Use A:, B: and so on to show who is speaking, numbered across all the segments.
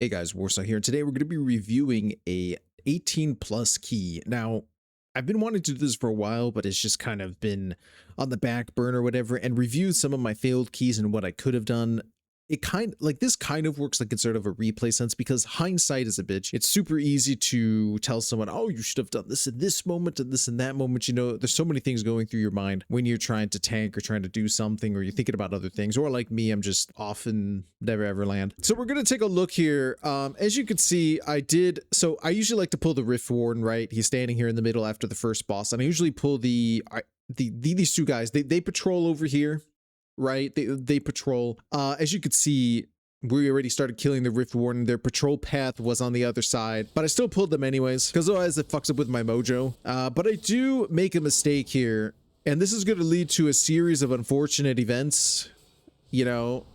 A: Hey guys, Warsaw here. Today we're going to be reviewing a 18 plus key. Now, I've been wanting to do this for a while, but it's just kind of been on the back burner or whatever, and reviewed some of my failed keys and what I could have done. This kind of works like it's sort of a replay sense because hindsight is a bitch. It's super easy to tell someone, oh, you should have done this in this moment and this in that moment. You know, there's so many things going through your mind when you're trying to tank or trying to do something, or you're thinking about other things, or like me, I'm just off in never ever land. So we're going to take a look here. As you can see, I usually like to pull the Rift Warden, right? He's standing here in the middle after the first boss. And I usually pull these two guys, they patrol over here. Right, they patrol. As you could see, we already started killing the Rift Warden. Their patrol path was on the other side, but I still pulled them anyways because otherwise it fucks up with my mojo. But I do make a mistake here, and this is going to lead to a series of unfortunate events. You know,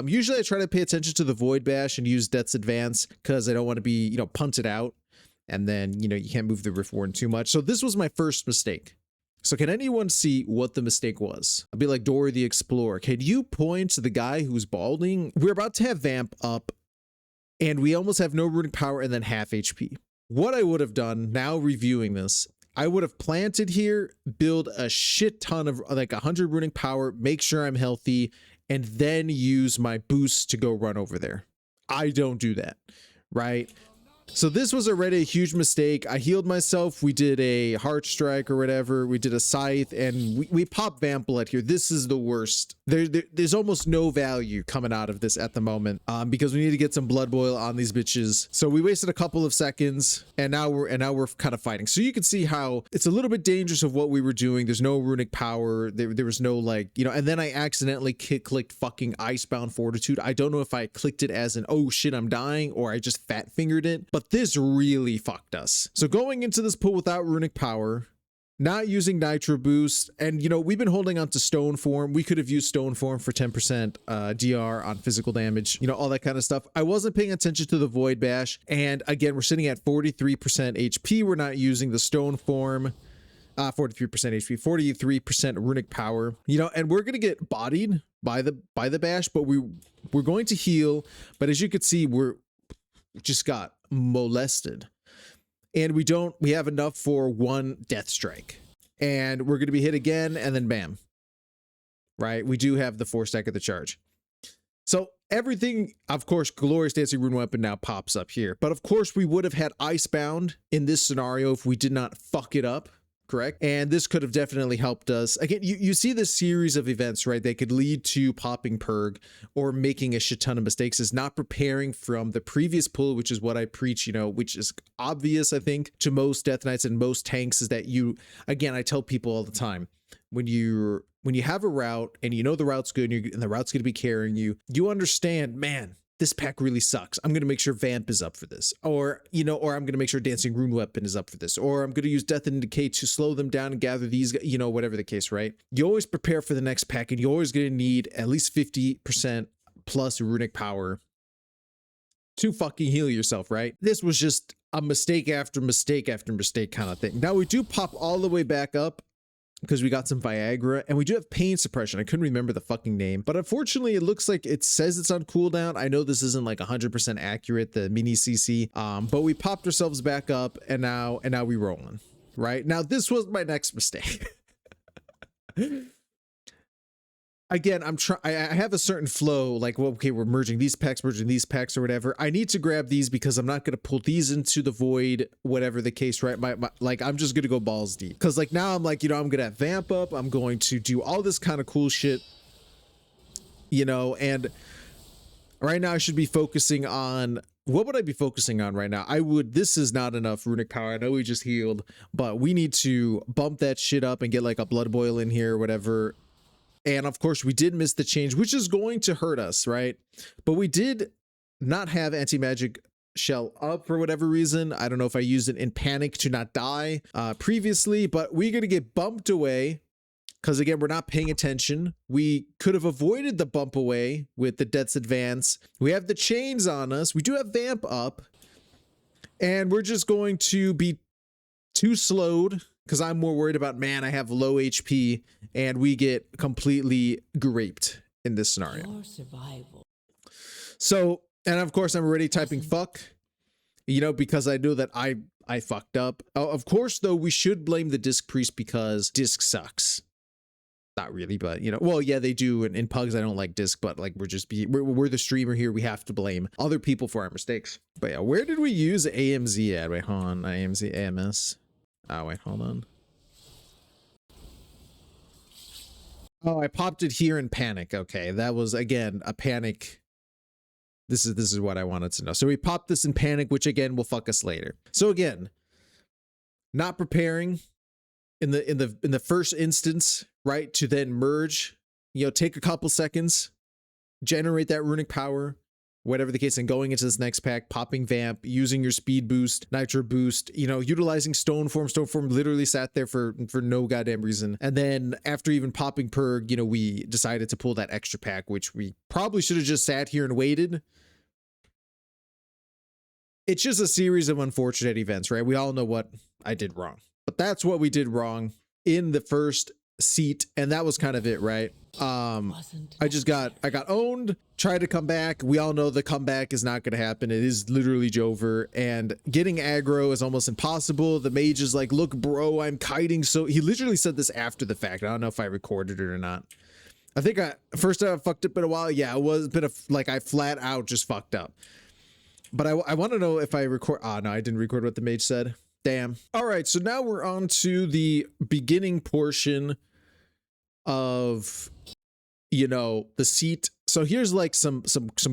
A: usually I try to pay attention to the Void Bash and use Death's Advance because I don't want to be, you know, punted out, and then, you know, you can't move the Rift Warden too much. So this was my first mistake. So can anyone see what the mistake was? I'll be like Dory the Explorer. Can you point to the guy who's balding? We're about to have Vamp up, and we almost have no runic power and then half HP. What I would have done, now reviewing this, I would have planted here, build a shit ton of like 100 runic power, make sure I'm healthy, and then use my boost to go run over there. I don't do that, right? So this was already a huge mistake. I healed myself. We did a heart strike or whatever. We did a scythe, and we popped Vampalette here. This is the worst. There's almost no value coming out of this at the moment, because we need to get some blood boil on these bitches. So we wasted a couple of seconds, and now we're kind of fighting. So you can see how it's a little bit dangerous of what we were doing. There's no runic power. There was no, like, you know, and then I accidentally clicked fucking Icebound Fortitude. I don't know if I clicked it as an, oh shit, I'm dying, or I just fat fingered it. But this really fucked us. So going into this pool without runic power, not using nitro boost, and you know, we've been holding on to stone form. We could have used stone form for 10% DR on physical damage, you know, all that kind of stuff. I wasn't paying attention to the Void Bash, and again, we're sitting at 43% HP. We're not using the stone form. 43% HP, 43% runic power, you know, and we're gonna get bodied by the bash, but we're going to heal. But as you can see, we're just got molested, and we have enough for one death strike, and we're going to be hit again, and then bam, right? We do have the 4-stack of the charge. So everything, of course, Glorious Dancing Rune Weapon now pops up here, but of course we would have had Icebound in this scenario if we did not fuck it up. Correct. And this could have definitely helped us. Again, you see this series of events, right? They could lead to popping Purg or making a shit ton of mistakes, is not preparing from the previous pull, which is what I preach, you know, which is obvious, I think, to most Death Knights and most tanks, is that again, I tell people all the time, when you have a route and you know the route's good and the route's going to be carrying you, you understand, man, this pack really sucks. I'm going to make sure Vamp is up for this, or, you know, or I'm going to make sure Dancing Rune Weapon is up for this, or I'm going to use Death and Decay to slow them down and gather these, you know, whatever the case, right? You always prepare for the next pack, and you're always going to need at least 50% plus runic power to fucking heal yourself, right? This was just a mistake after mistake after mistake kind of thing. Now we do pop all the way back up, because we got some Viagra, and we do have pain suppression. I couldn't remember the fucking name, but unfortunately it looks like it says it's on cooldown. I know this isn't like 100% accurate, the mini CC, but we popped ourselves back up, and now we rolling, right? Now this was my next mistake. Again, I have a certain flow, like, well, okay, we're merging these packs or whatever. I need to grab these because I'm not going to pull these into the void, whatever the case, right? Like, I'm just going to go balls deep. Because, like, now I'm like, you know, I'm going to vamp up. I'm going to do all this kind of cool shit, you know, and right now I should be focusing on, what would I be focusing on right now? This is not enough runic power. I know we just healed, but we need to bump that shit up and get like a blood boil in here or whatever. And of course, we did miss the change, which is going to hurt us, right? But we did not have anti-magic shell up for whatever reason. I don't know if I used it in panic to not die previously, but we're going to get bumped away because, again, we're not paying attention. We could have avoided the bump away with the Death's Advance. We have the chains on us. We do have Vamp up, and we're just going to be too slowed, because I'm more worried about, man, I have low HP, and we get completely graped in this scenario.
B: Your survival.
A: So And of course, I'm already typing fuck, you know, because I know that I fucked up. Of course, though, we should blame the Disc Priest because Disc sucks. Not really, but you know, well, yeah, they do. In Pugs, I don't like Disc, but like we're the streamer here. We have to blame other people for our mistakes. But yeah, where did we use AMZ at? Wait, hold on. AMZ, AMS. Oh, wait, hold on. Oh, I popped it here in panic. Okay, that was again a panic. This is what I wanted to know. So we popped this in panic, which again will fuck us later. So again, not preparing in the first instance, right? To then merge, you know, take a couple seconds, generate that runic power, whatever the case, and going into this next pack, popping Vamp, using your speed boost, nitro boost, you know, utilizing Stone Form. Stone Form literally sat there for no goddamn reason. And then after even popping Purg, you know, we decided to pull that extra pack, which we probably should have just sat here and waited. It's just a series of unfortunate events, right? We all know what I did wrong, but that's what we did wrong in the first seat, and that was kind of it, right? I got owned, tried to come back. We all know the comeback is not going to happen. It is literally Jover, and getting aggro is almost impossible. The mage is like, look, bro, I'm kiting. So he literally said this after the fact. I don't know if I recorded it or not. I think first time I fucked up in a while. Yeah, it was a bit of like, I flat out just fucked up. But I want to know if I record. Ah, no, I didn't record what the mage said. Damn. All right, so now we're on to the beginning portion of, you know, the seat. So here's like some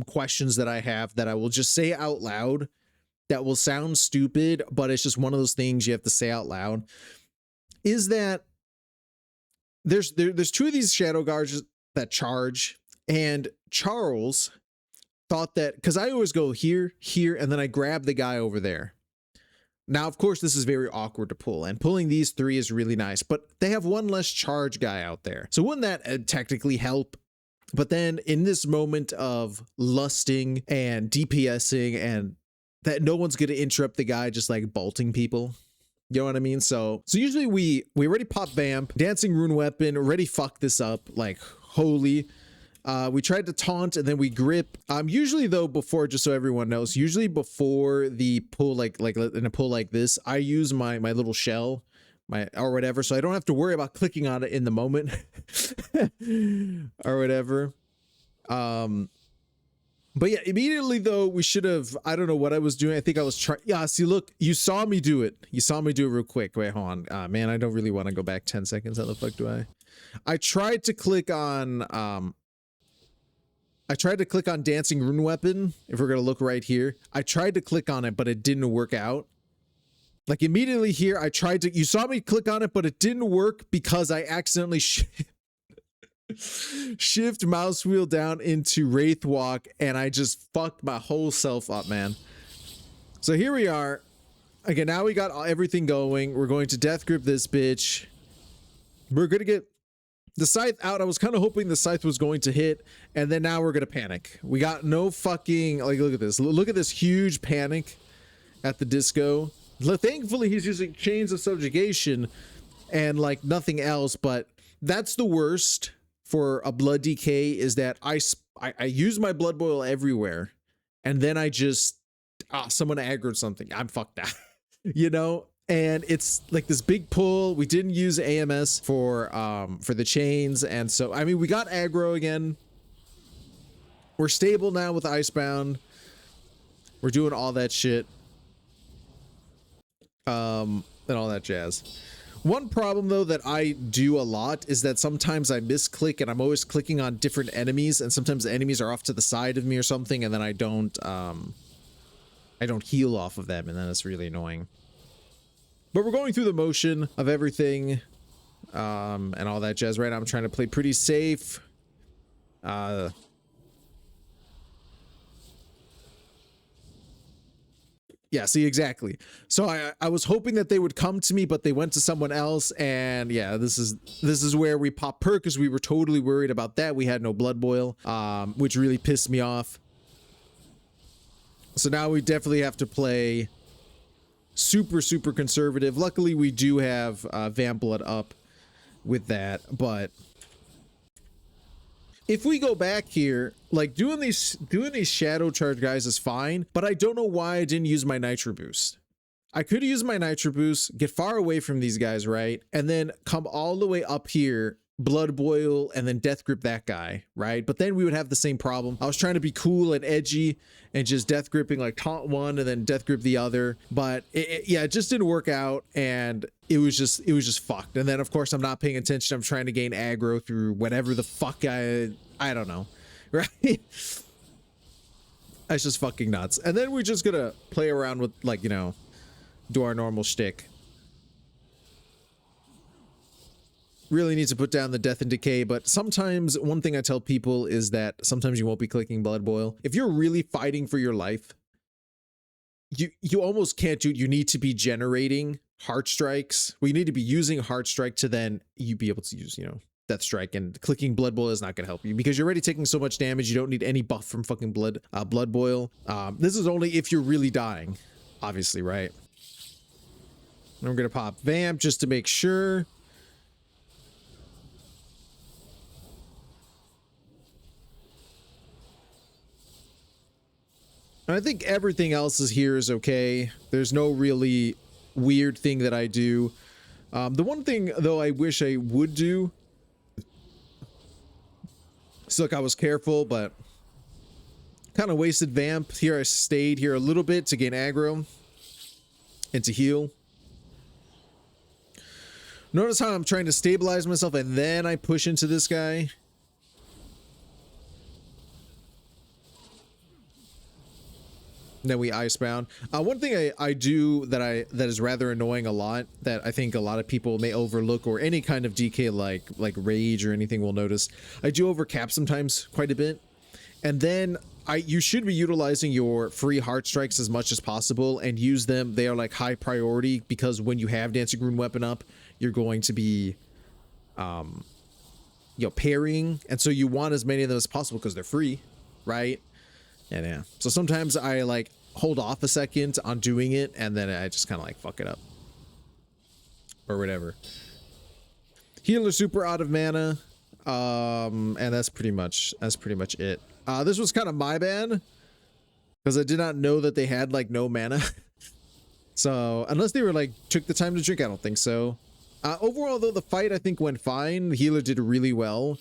A: questions that I have that I will just say out loud that will sound stupid, but it's just one of those things you have to say out loud. Is that there's two of these shadow guards that charge, and Charles thought that, because I always go here, and then I grab the guy over there. Now, of course, this is very awkward to pull, and pulling these three is really nice, but they have one less charge guy out there. So wouldn't that technically help? But then in this moment of lusting and DPSing, and that no one's going to interrupt the guy just like bolting people. You know what I mean? So usually we already pop Vamp, Dancing Rune Weapon, already fucked this up like holy. We tried to taunt, and then we grip. Usually though, before, just so everyone knows, usually before the pull, like in a pull like this, I use my little shell, or whatever, so I don't have to worry about clicking on it in the moment or whatever. But yeah, immediately though, we should have, I don't know what I was doing. I think I was trying. Yeah, see, look, you saw me do it. You saw me do it real quick. Wait, hold on. Man, I don't really want to go back 10 seconds. How the fuck do I? I tried to click on, Dancing Rune Weapon. If we're going to look right here, I tried to click on it, but it didn't work out. Like immediately here, I tried to, you saw me click on it, but it didn't work because I accidentally shift mouse wheel down into Wraith Walk, and I just fucked my whole self up, man. So here we are. Again, now we got everything going. We're going to death grip this bitch. We're going to get the scythe out. I was kind of hoping the scythe was going to hit, and then now we're going to panic. We got no fucking, like, look at this. Look at this huge panic at the disco. Thankfully, he's using Chains of Subjugation and like nothing else, but that's the worst for a blood DK, is that I use my blood boil everywhere, and then I just, someone aggroed something. I'm fucked out, you know? And it's like this big pull. We didn't use AMS for the chains, and so I mean we got aggro again. We're stable now with Icebound. We're doing all that shit. And all that jazz. One problem though that I do a lot is that sometimes I misclick, and I'm always clicking on different enemies, and sometimes the enemies are off to the side of me or something, and then I don't heal off of them, and then it's really annoying. But we're going through the motion of everything, and all that jazz. Right now I'm trying to play pretty safe. Yeah, see, exactly. So I was hoping that they would come to me, but they went to someone else, and yeah, this is where we pop perk, because we were totally worried about that. We had no blood boil, which really pissed me off. So now we definitely have to play super conservative. Luckily, we do have Vamp Blood up with that, but if we go back here, Like doing these shadow charge guys is fine, but I don't know why I didn't use my nitro boost. I could use my nitro boost, get far away from these guys, right? And then come all the way up here, blood boil, and then death grip that guy, right? But then we would have the same problem. I was trying to be cool and edgy and just death gripping, like taunt one and then death grip the other, but yeah, it just didn't work out, and it was just fucked. And then of course I'm not paying attention. I'm trying to gain aggro through whatever the fuck I don't know, right? That's just fucking nuts. And then we're just gonna play around with, like, you know, do our normal shtick. Really need to put down the death and decay, but sometimes one thing I tell people is that sometimes you won't be clicking blood boil. If you're really fighting for your life, you almost can't do it. You need to be generating heart strikes. Well, you need to be using heart strike to then you be able to use, you know, death strike, and clicking blood boil is not going to help you because you're already taking so much damage. You don't need any buff from fucking blood boil. This is only if you're really dying, obviously, right? And we're gonna pop vamp just to make sure. And I think everything else is here is okay. There's no really weird thing that I do. The one thing though I wish I would do. So look, I was careful, but kind of wasted vamp. Here I stayed here a little bit to gain aggro and to heal. Notice how I'm trying to stabilize myself and then I push into this guy. Then we icebound. One thing I do that is rather annoying a lot, that I think a lot of people may overlook, or any kind of DK like rage or anything will notice, I do overcap sometimes quite a bit. And then you should be utilizing your free heart strikes as much as possible and use them. They are like high priority because when you have Dancing Rune Weapon up, you're going to be you know, parrying, and so you want as many of them as possible because they're free, right? Yeah. So sometimes I like hold off a second on doing it, and then I just kind of like fuck it up or whatever. Healer super out of mana, and that's pretty much it. This was kind of my bad because I did not know that they had like no mana. So unless they were like took the time to drink, I don't think so. Overall though, the fight I think went fine. The healer did really well.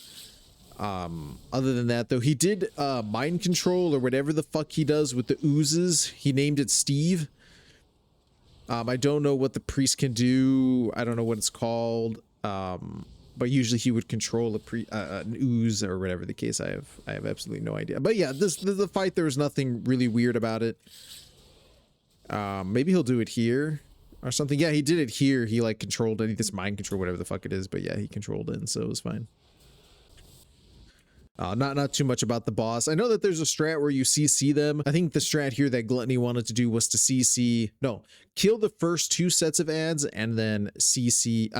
A: Other than that though, he did mind control or whatever the fuck he does with the oozes. He named it Steve. I don't know what the priest can do. I don't know what it's called. But usually he would control an ooze or whatever the case. I have absolutely no idea. But yeah, the fight, there was nothing really weird about it. Maybe he'll do it here or something. Yeah, he did it here. He like controlled it. This mind control, whatever the fuck it is. But yeah, he controlled it, and so it was fine. Not too much about the boss. I know that there's a strat where you CC them. I think the strat here that Gluttony wanted to do was to kill the first two sets of ads and then CC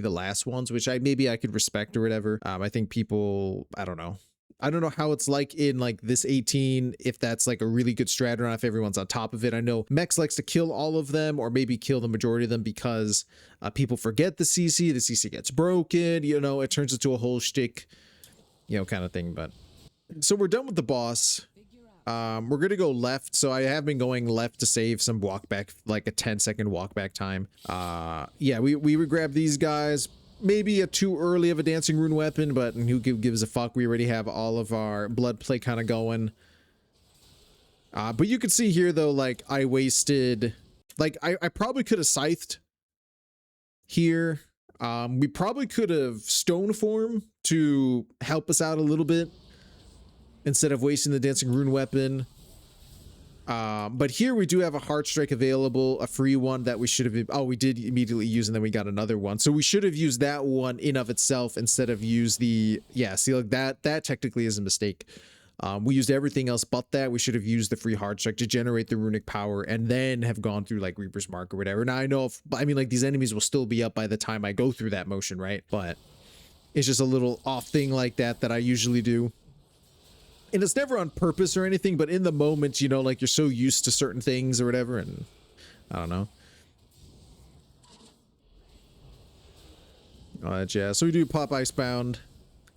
A: the last ones, which maybe I could respect or whatever. I think people, I don't know how it's like in like this 18, if that's like a really good strat or not, if everyone's on top of it. I know Mex likes to kill all of them, or maybe kill the majority of them, because people forget the CC gets broken, you know, it turns into a whole shtick, you know, kind of thing. But so we're done with the boss. We're gonna go left. So I have been going left to save some walk back, like a 10-second walk back time. Yeah, we would grab these guys. Maybe a too early of a Dancing Rune Weapon, but who gives a fuck? We already have all of our blood play kind of going. But you can see here though, like I wasted, like I probably could have scythed here. We probably could have stone form to help us out a little bit instead of wasting the Dancing Rune Weapon. But here we do have a heart strike available, a free one that we should have, we did immediately use, and then we got another one. So we should have used that one in of itself instead of use the, yeah, see, like that technically is a mistake. We used everything else but that. We should have used the free heart strike to generate the runic power and then have gone through like Reaper's Mark or whatever. Now I know like these enemies will still be up by the time I go through that motion, right? But it's just a little off thing like that I usually do. And it's never on purpose or anything, but in the moment, you know, like you're so used to certain things or whatever, and I don't know. Yeah, so we do pop Icebound.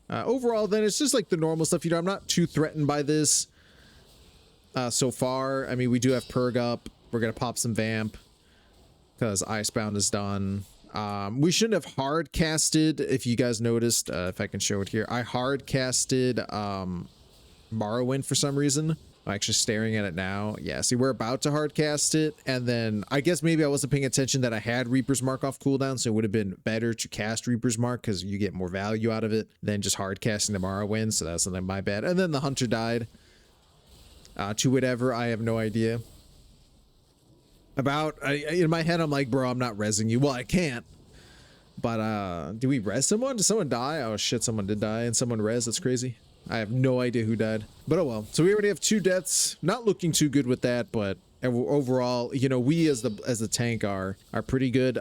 A: Overall, then it's just like the normal stuff. You know, I'm not too threatened by this so far. I mean, we do have Purg up. We're going to pop some Vamp because Icebound is done. We shouldn't have hard casted, if you guys noticed, if I can show it here. I hard casted Morrowind for some reason. I'm actually staring at it now. Yeah, see, we're about to hard cast it, and then I guess maybe I wasn't paying attention that I had Reaper's Mark off cooldown, so it would have been better to cast Reaper's Mark because you get more value out of it than just hard casting the Morrowind, so that's something my bad. And then the Hunter died. To whatever, I have no idea. In my head, I'm like, bro, I'm not rezzing you. Well, I can't. But, do we res someone? Did someone die? Oh, shit, someone did die, and someone res. That's crazy. I have no idea who died. But, oh well. So we already have 2 deaths. Not looking too good with that, but overall, you know, we as the tank are pretty good.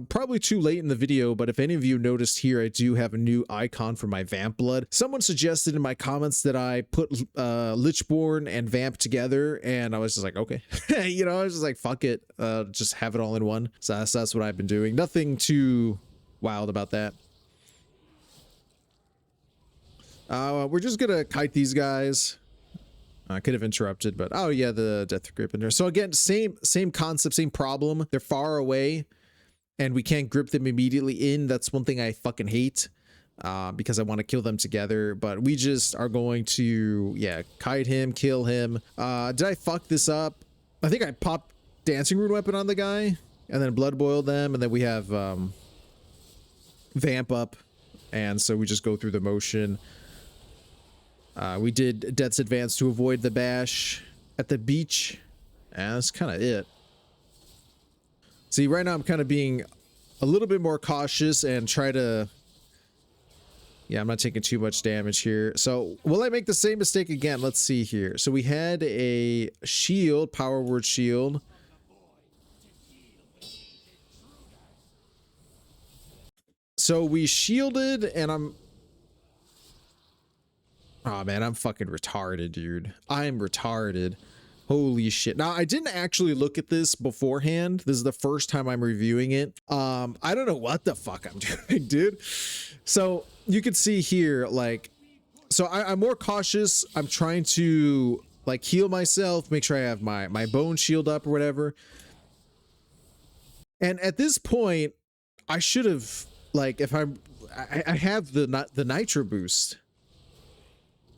A: Probably too late in the video, but if any of you noticed here, I do have a new icon for my Vamp Blood. Someone suggested in my comments that I put Lichborn and Vamp together, and I was just like, okay. You know, I was just like, fuck it. Just have it all in one. So that's what I've been doing. Nothing too wild about that. We're just gonna kite these guys. I could have interrupted, but oh yeah, the death grip in there. So again, same concept, same problem. They're far away, and we can't grip them immediately in. That's one thing I fucking hate, because I want to kill them together. But we just are going to, yeah, kite him, kill him. Did I fuck this up? I think I popped Dancing Rune Weapon on the guy, and then blood boiled them, and then we have Vamp up, and so we just go through the motion. We did Death's Advance to avoid the bash at the beach, and that's kind of it. See, right now I'm kind of being a little bit more cautious and try to... Yeah, I'm not taking too much damage here. So, will I make the same mistake again? Let's see here. So we had a shield, power word shield. So we shielded, and I'm... Oh man, I'm fucking retarded, dude. I'm retarded. Holy shit. Now, I didn't actually look at this beforehand. This is the first time I'm reviewing it. I don't know what the fuck I'm doing, dude. So you can see here, like, so I'm more cautious. I'm trying to like heal myself, make sure I have my bone shield up or whatever. And at this point, I should have, like, if I have the nitro boost.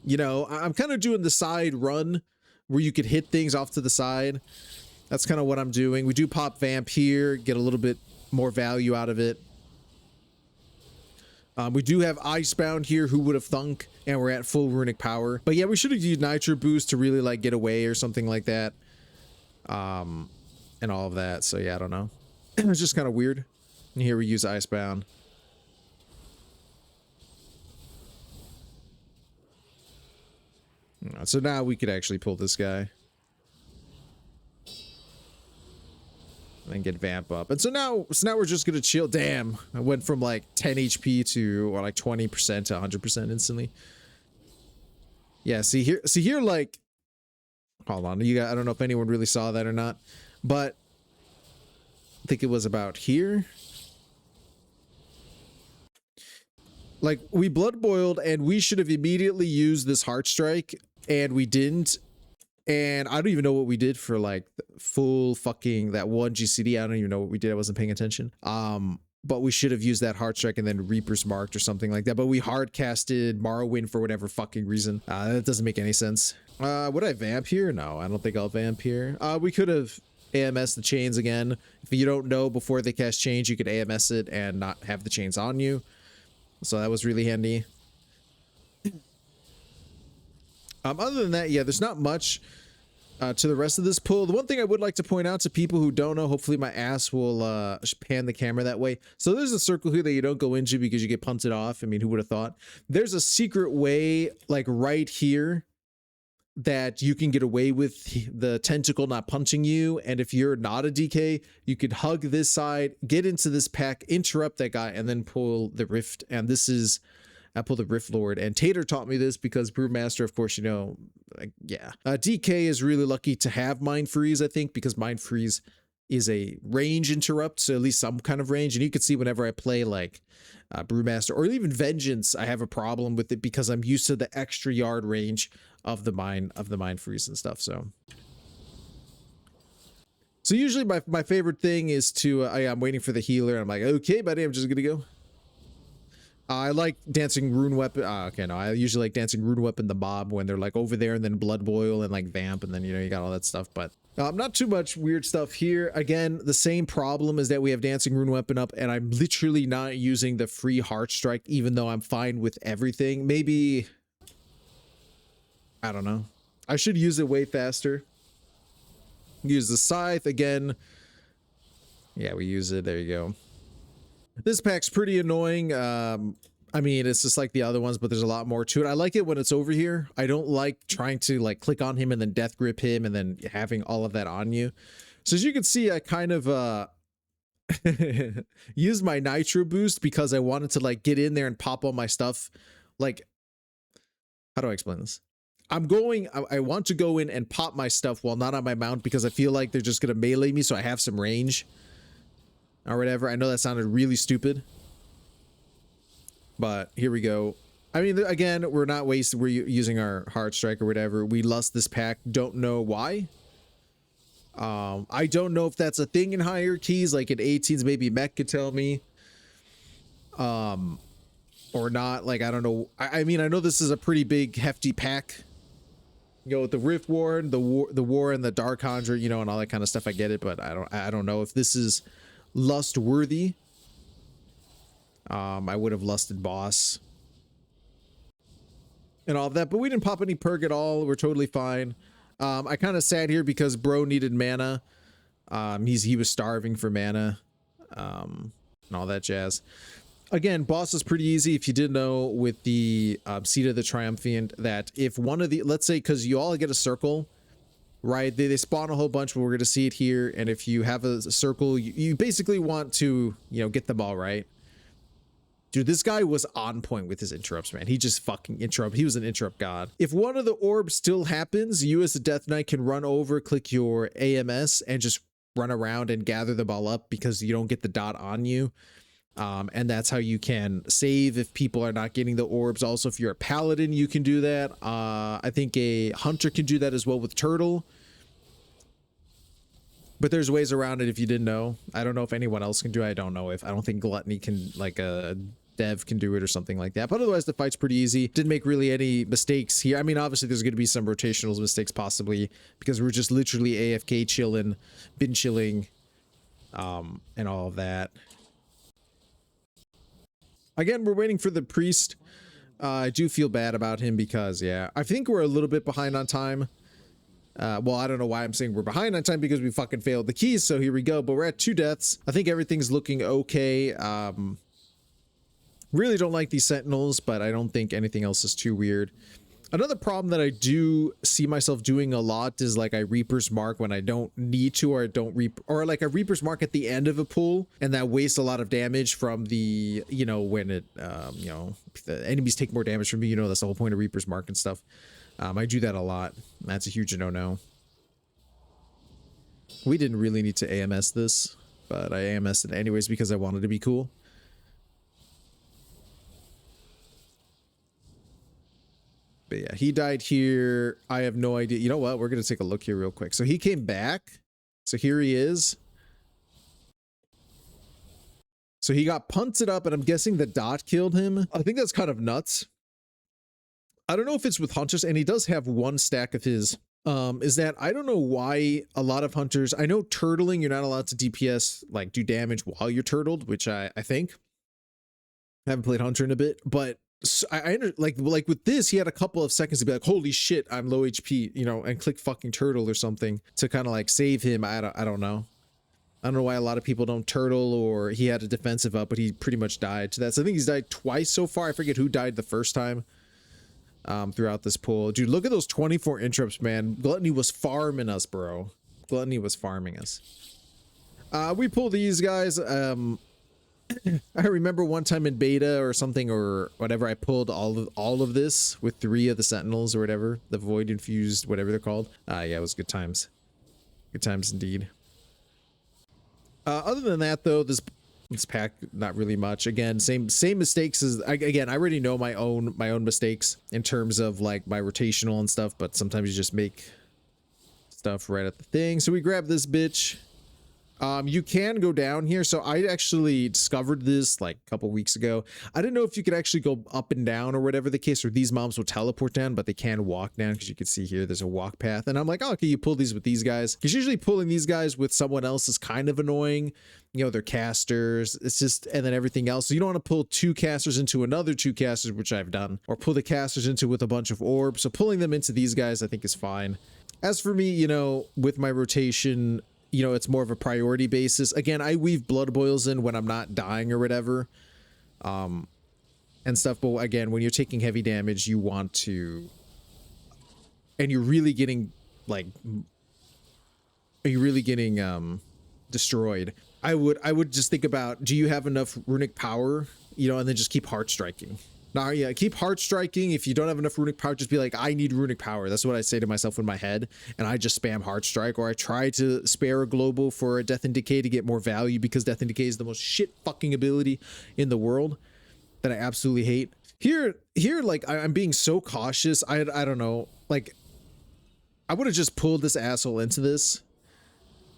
A: You know, I'm kind of doing the side run where you could hit things off to the side. That's kind of what I'm doing. We do pop Vamp here, get a little bit more value out of it. We do have Icebound here, who would have thunk, and we're at full runic power. But yeah, we should have used Nitro Boost to really like get away or something like that. And all of that. So yeah, I don't know. It's just kind of weird. And here we use Icebound. So now we could actually pull this guy. And get Vamp up. And so now we're just gonna chill. Damn, I went from like 10 HP to, or like 20% to 100% instantly. Yeah, see here, like, hold on, you got, I don't know if anyone really saw that or not, but I think it was about here. Like, we blood boiled, and we should have immediately used this heart strike, and we didn't. And I don't even know what we did for like full fucking that one GCD. I don't even know what we did. I wasn't paying attention. But we should have used that heart strike and then Reaper's Marked or something like that. But we hard casted Morrowind for whatever fucking reason. That doesn't make any sense. Would I vamp here? No, I don't think I'll vamp here. We could have AMS the chains again. If you don't know before they cast change, you could AMS it and not have the chains on you. So that was really handy. Other than that, yeah, there's not much to the rest of this pull. The one thing I would like to point out to people who don't know, hopefully my ass will pan the camera that way. So there's a circle here that you don't go into because you get punted off. I mean, who would have thought? There's a secret way, like right here, that you can get away with the tentacle not punching you. And if you're not a DK, you could hug this side, get into this pack, interrupt that guy, and then pull the rift. And this is... I pulled the Rift Lord, and Tater taught me this because Brewmaster, of course, you know, like, yeah. DK is really lucky to have Mind Freeze, I think, because Mind Freeze is a range interrupt, so at least some kind of range. And you can see whenever I play like Brewmaster or even Vengeance, I have a problem with it because I'm used to the extra yard range of the mind freeze and stuff. So usually my favorite thing is to I'm waiting for the healer. I'm like, okay, buddy, I'm just gonna go. I like dancing rune weapon. Okay, no, I usually like dancing rune weapon the mob when they're like over there, and then blood boil and like vamp, and then you know you got all that stuff. But not too much weird stuff here. Again, the same problem is that we have dancing rune weapon up, and I'm literally not using the free heart strike, even though I'm fine with everything. Maybe I don't know. I should use it way faster. Use the scythe again. Yeah, we use it. There you go. This pack's pretty annoying. I mean, it's just like the other ones, but there's a lot more to it. I like it when it's over here. I don't like trying to like click on him and then death grip him and then having all of that on you. So as you can see, I kind of used my nitro boost because I wanted to like get in there and pop all my stuff. Like, how do I explain this? I want to go in and pop my stuff while not on my mount because I feel like they're just going to melee me, so I have some range or whatever. I know that sounded really stupid, but here we go. I mean, again, we're not wasting, we're using our hard strike or whatever. We lust this pack, don't know why. I don't know if that's a thing in higher keys, like in 18s, maybe Mech could tell me. Or not, like, I don't know. I mean, I know this is a pretty big, hefty pack. You know, with the Rift Warden, the war and the Dark Conjure, you know, and all that kind of stuff. I get it, but I don't know if this is lust worthy. I would have lusted boss and all of that, but we didn't pop any perk at all. We're totally fine. I kind of sat here because bro needed mana. He was starving for mana, and all that jazz. Again, boss is pretty easy. If you didn't know, with the Seat of the Triumphant, that if one of the, let's say, because you all get a circle, right? They spawn a whole bunch, but we're going to see it here. And if you have a circle, you basically want to, you know, get them all right. Dude, this guy was on point with his interrupts, man. He just fucking interrupt. He was an interrupt god. If one of the orbs still happens, you as a Death Knight can run over, click your AMS, and just run around and gather them all up because you don't get the dot on you. And that's how you can save if people are not getting the orbs. Also, if you're a paladin, you can do that. I think a hunter can do that as well with turtle. But there's ways around it if you didn't know. I don't know if anyone else can do it. I don't know if, I don't think gluttony can, like a dev can do it or something like that. But otherwise, the fight's pretty easy. Didn't make really any mistakes here. I mean, obviously, there's going to be some rotational mistakes possibly because we're just literally AFK chilling, bin chilling, and all of that. Again, we're waiting for the priest. I do feel bad about him because, yeah, I think we're a little bit behind on time. Well, I don't know why I'm saying we're behind on time because we fucking failed the keys. So here we go. But we're at 2 deaths. I think everything's looking okay. Really don't like these sentinels, but I don't think anything else is too weird. Another problem that I do see myself doing a lot is like I Reaper's Mark when I don't need to, or I don't or like a Reaper's Mark at the end of a pull, and that wastes a lot of damage from the, you know, when it, you know, the enemies take more damage from me, you know, that's the whole point of Reaper's Mark and stuff. I do that a lot. That's a huge no-no. We didn't really need to AMS this, but I AMS'd it anyways because I wanted to be cool. But yeah, he died here. I have no idea. You know what? We're going to take a look here real quick. So he came back. So here he is. So he got punted up, and I'm guessing the dot killed him. I think that's kind of nuts. I don't know if it's with hunters, and he does have 1 stack of his. Is that I don't know why a lot of hunters, I know turtling, you're not allowed to DPS, like do damage while you're turtled, which I think. I haven't played hunter in a bit, but so I like with this, he had a couple of seconds to be like, holy shit, I'm low HP, you know, and click fucking turtle or something to kind of like save him. I don't know. I don't know why a lot of people don't turtle, or he had a defensive up, but he pretty much died to that. So I think he's died twice so far. I forget who died the first time throughout this pool. Dude, look at those 24 interrupts, man. Gluttony was farming us, bro. Gluttony was farming us. We pull these guys. I remember one time in beta or something or whatever, I pulled all of this with 3 of the sentinels or whatever, the void infused, whatever they're called. Yeah, it was good times. Good times indeed. Other than that, though, this pack not really much. Again, same mistakes as again. I already know my own mistakes in terms of like my rotational and stuff, but sometimes you just make stuff right at the thing. So we grab this bitch. You can go down here. So I actually discovered this like a couple weeks ago. I didn't know if you could actually go up and down or whatever the case, or these mobs will teleport down, but they can walk down because you can see here there's a walk path. And I'm like, oh, okay, you pull these with these guys, because usually pulling these guys with someone else is kind of annoying. You know, they're casters. It's just, and then everything else. So you don't want to pull two casters into another two casters, which I've done, or pull the casters into with a bunch of orbs. So pulling them into these guys, I think is fine. As for me, you know, with my rotation, you know, it's more of a priority basis. Again, I weave blood boils in when I'm not dying or whatever, and stuff. But again, when you're taking heavy damage, you want to, and you're really getting like, are you really getting destroyed? I would just think about, do you have enough runic power, you know, and then just keep heart striking. Now, yeah, keep heart striking. If you don't have enough runic power, just be like, I need runic power. That's what I say to myself in my head. And I just spam heart strike, or I try to spare a global for a death and decay to get more value, because death and decay is the most shit fucking ability in the world that I absolutely hate. Here, like I'm being so cautious. I don't know. Like I would have just pulled this asshole into this.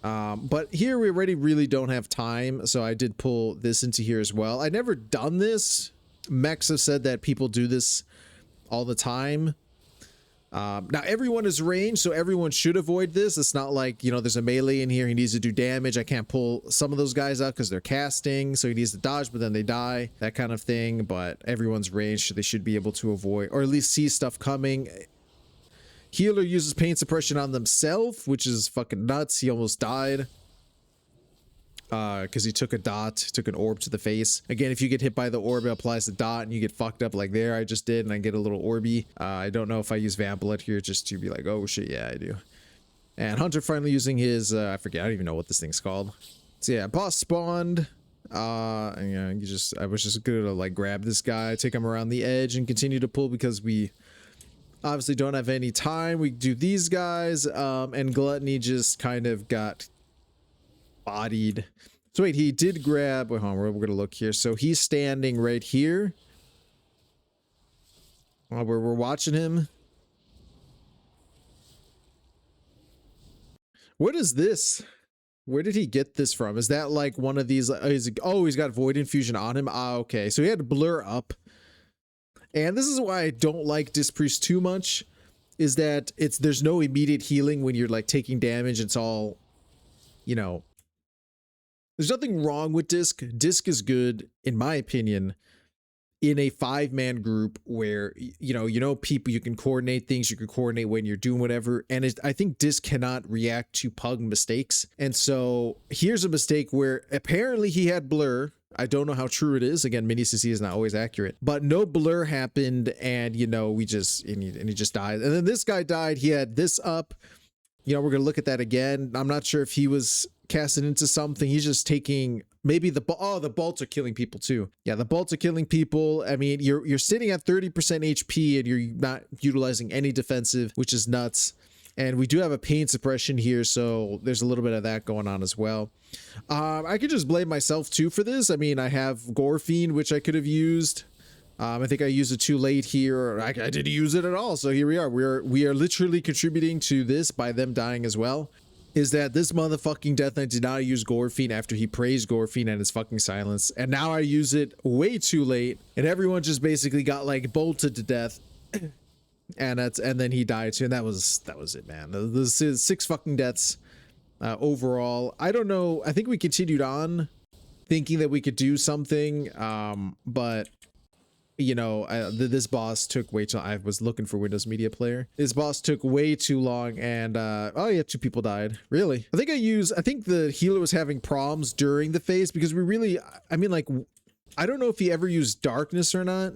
A: But here we already really don't have time. So I did pull this into here as well. I never done this. Mechs have said that people do this all the time. Now everyone is ranged, so everyone should avoid this. It's not like, you know, there's a melee in here, he needs to do damage. I can't pull some of those guys out because they're casting, so he needs to dodge, but then they die, that kind of thing. But everyone's ranged, so they should be able to avoid, or at least see stuff coming. Healer uses pain suppression on themselves, which is fucking nuts. He almost died. Because he took an orb to the face. Again, if you get hit by the orb, it applies the dot and you get fucked up like there I just did, and I get a little orby. I don't know if I use Vamplet here just to be like, oh shit, yeah, I do. And Hunter finally using his, I forget, I don't even know what this thing's called. So yeah, boss spawned. And yeah, I was just gonna like grab this guy, take him around the edge, and continue to pull because we obviously don't have any time. We do these guys, and Gluttony just kind of got bodied. So wait, he did grab, wait, hold on, we're gonna look here. So he's standing right here. We're watching him. What is this? Where did he get this from? Is that like one of these? Oh, he's got Void Infusion on him. Ah, okay. So he had to blur up. And this is why I don't like Disc Priest too much, is that there's no immediate healing when you're like taking damage. It's all, you know, there's nothing wrong with Disc. Disc is good, in my opinion, in a 5-man group where, you know, people, you can coordinate things, you can coordinate when you're doing whatever. And I think Disc cannot react to pug mistakes. And so here's a mistake where apparently he had blur. I don't know how true it is. Again, mini CC is not always accurate, but no blur happened. And, you know, he just died. And then this guy died. He had this up. You know, we're going to look at that again. I'm not sure if he was casted into something. He's just taking maybe the bolts are killing people too. Yeah, the bolts are killing people. I mean, you're sitting at 30% HP and you're not utilizing any defensive, which is nuts. And we do have a pain suppression here, so there's a little bit of that going on as well. I could just blame myself too for this. I mean, I have Gore Fiend, which I could have used. I think I used it too late here, or I didn't use it at all. So here we are. We are literally contributing to this by them dying as well. Is that this motherfucking Death Knight did not use Gore Fiend after he praised Gore Fiend and his fucking silence, and now I use it way too late, and everyone just basically got like bolted to death. And then he died too, and that was it, man. This is 6 fucking deaths overall. I don't know. I think we continued on thinking that we could do something, but you know, this boss took way too. I was looking for Windows Media Player. This boss took way too long, and oh yeah, 2 people died. Really? I think the healer was having problems during the phase because we really. I mean, like, I don't know if he ever used darkness or not.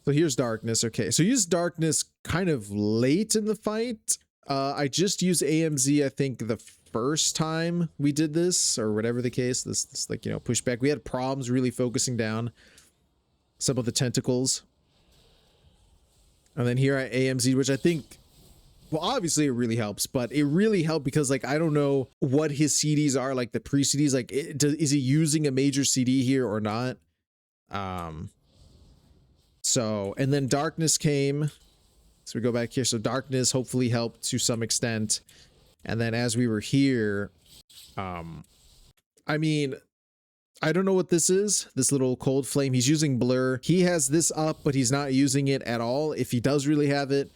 A: So here's darkness. Okay, so use darkness kind of late in the fight. I just used AMZ, I think, the first time we did this, or whatever the case. This like, you know, pushback. We had problems really focusing down some of the tentacles. And then here I AMZ, which I think Well, obviously it really helps, but it really helped because like I don't know what his CDs are, like the pre-CDs, like is he using a major CD here or not? So, and then darkness came. So we go back here. So darkness hopefully helped to some extent. And then as we were here, I mean, I don't know what this is, this little cold flame. He's using blur. He has this up, but he's not using it at all. If he does really have it,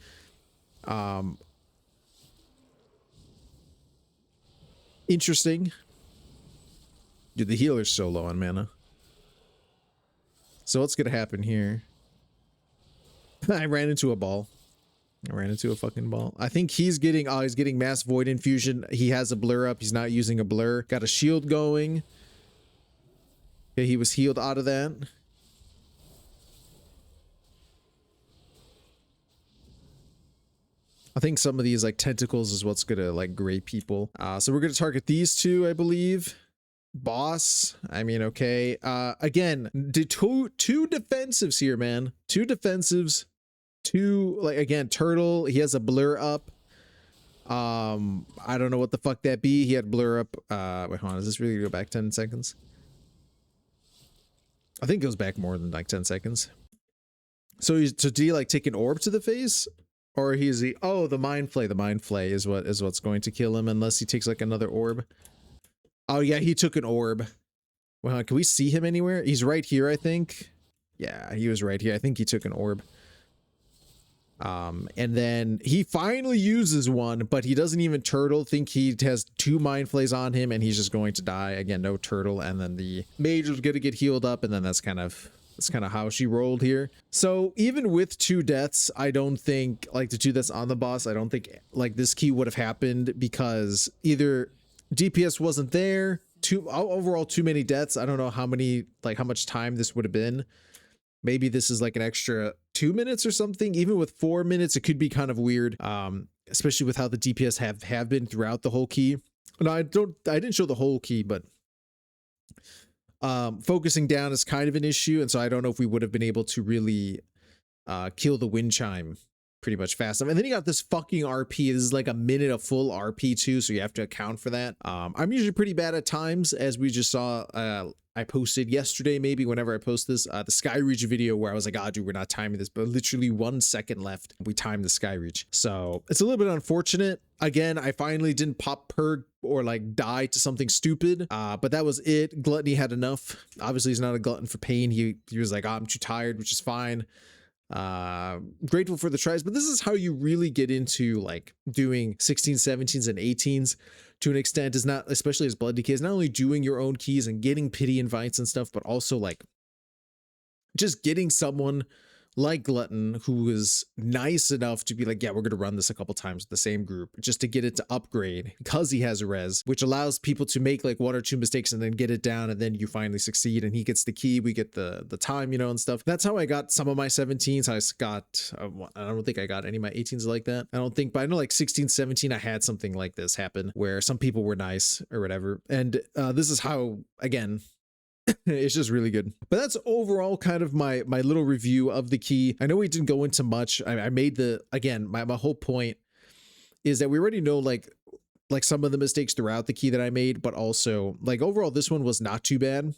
A: interesting. Dude, the healer's so low on mana. So what's gonna happen here? I ran into a ball. I ran into a fucking ball. I think he's getting mass void infusion. He has a blur up. He's not using a blur. Got a shield going. Okay, he was healed out of that. I think some of these like tentacles is what's gonna like grate people. So we're gonna target these two, I believe. Boss, I mean, okay. Again, two defensives here, man. Two defensives. Two, like, again, turtle. He has a blur up. I don't know what the fuck that be. He had blur up. Wait, hold on. Does this really go back 10 seconds? I think it goes back more than like 10 seconds. So did he like take an orb to the face? Or he's the mind flay. The mind flay is what's going to kill him unless he takes like another orb. Oh yeah, he took an orb. Well, can we see him anywhere? He's right here, I think. Yeah, he was right here. I think he took an orb. And then he finally uses one, but he doesn't even turtle. Think he has 2 mind flays on him and he's just going to die. Again, no turtle. And then the mage was going to get healed up. And then that's kind of how she rolled here. So even with 2 deaths, I don't think like the 2 deaths on the boss, I don't think like this key would have happened because either DPS wasn't there, overall too many deaths. I don't know how much time this would have been. Maybe this is like an extra 2 minutes or something. Even with 4 minutes, it could be kind of weird, especially with how the DPS have been throughout the whole key. No, I didn't show the whole key, but focusing down is kind of an issue, and so I don't know if we would have been able to really kill the wind chime pretty much fast enough. And then you got this fucking RP. This is like a minute of full RP too, so you have to account for that. I'm usually pretty bad at times, as we just saw. I posted yesterday, maybe whenever I post this, the Skyreach video where I was like, oh, dude, we're not timing this, but literally 1 second left. We timed the Skyreach. So it's a little bit unfortunate. Again, I finally didn't pop purg or like die to something stupid, but that was it. Gluttony had enough. Obviously, he's not a glutton for pain. He was like, oh, I'm too tired, which is fine. Grateful for the tries, but this is how you really get into like doing 16s, 17s, and 18s to an extent. Is not, especially as Blood Decay, is not only doing your own keys and getting pity invites and stuff, but also like just getting someone like Glutton who was nice enough to be like, yeah, we're gonna run this a couple times with the same group just to get it to upgrade because he has a res, which allows people to make like 1 or 2 mistakes and then get it down, and then you finally succeed and he gets the key, we get the time, you know, and stuff. That's how I got some of my 17s. I got I don't think I got any of my 18s like that, I don't think, but I know like 16, 17 I had something like this happen where some people were nice or whatever. And this is how, again, it's just really good. But that's overall kind of my little review of the key. I know we didn't go into much. I made again, my whole point is that we already know like some of the mistakes throughout the key that I made, but also like overall this one was not too bad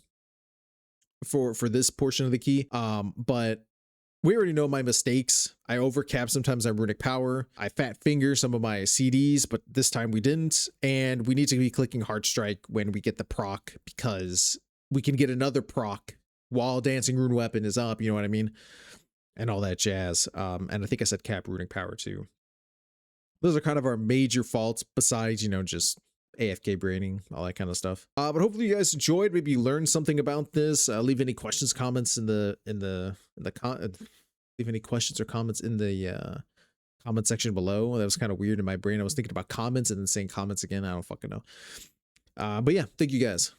A: for this portion of the key. But we already know my mistakes. I overcap sometimes on runic power. I fat finger some of my CDs, but this time we didn't. And we need to be clicking hard strike when we get the proc, because we can get another proc while dancing rune weapon is up, you know what I mean, and all that jazz. And I think I said cap runic power too. Those are kind of our major faults, besides, you know, just AFK braining, all that kind of stuff. But hopefully you guys enjoyed, maybe you learned something about this. Leave any questions, comments leave any questions or comments in the comment section below. That was kind of weird in my brain. I was thinking about comments and then saying comments again. I don't fucking know. But yeah, thank you guys.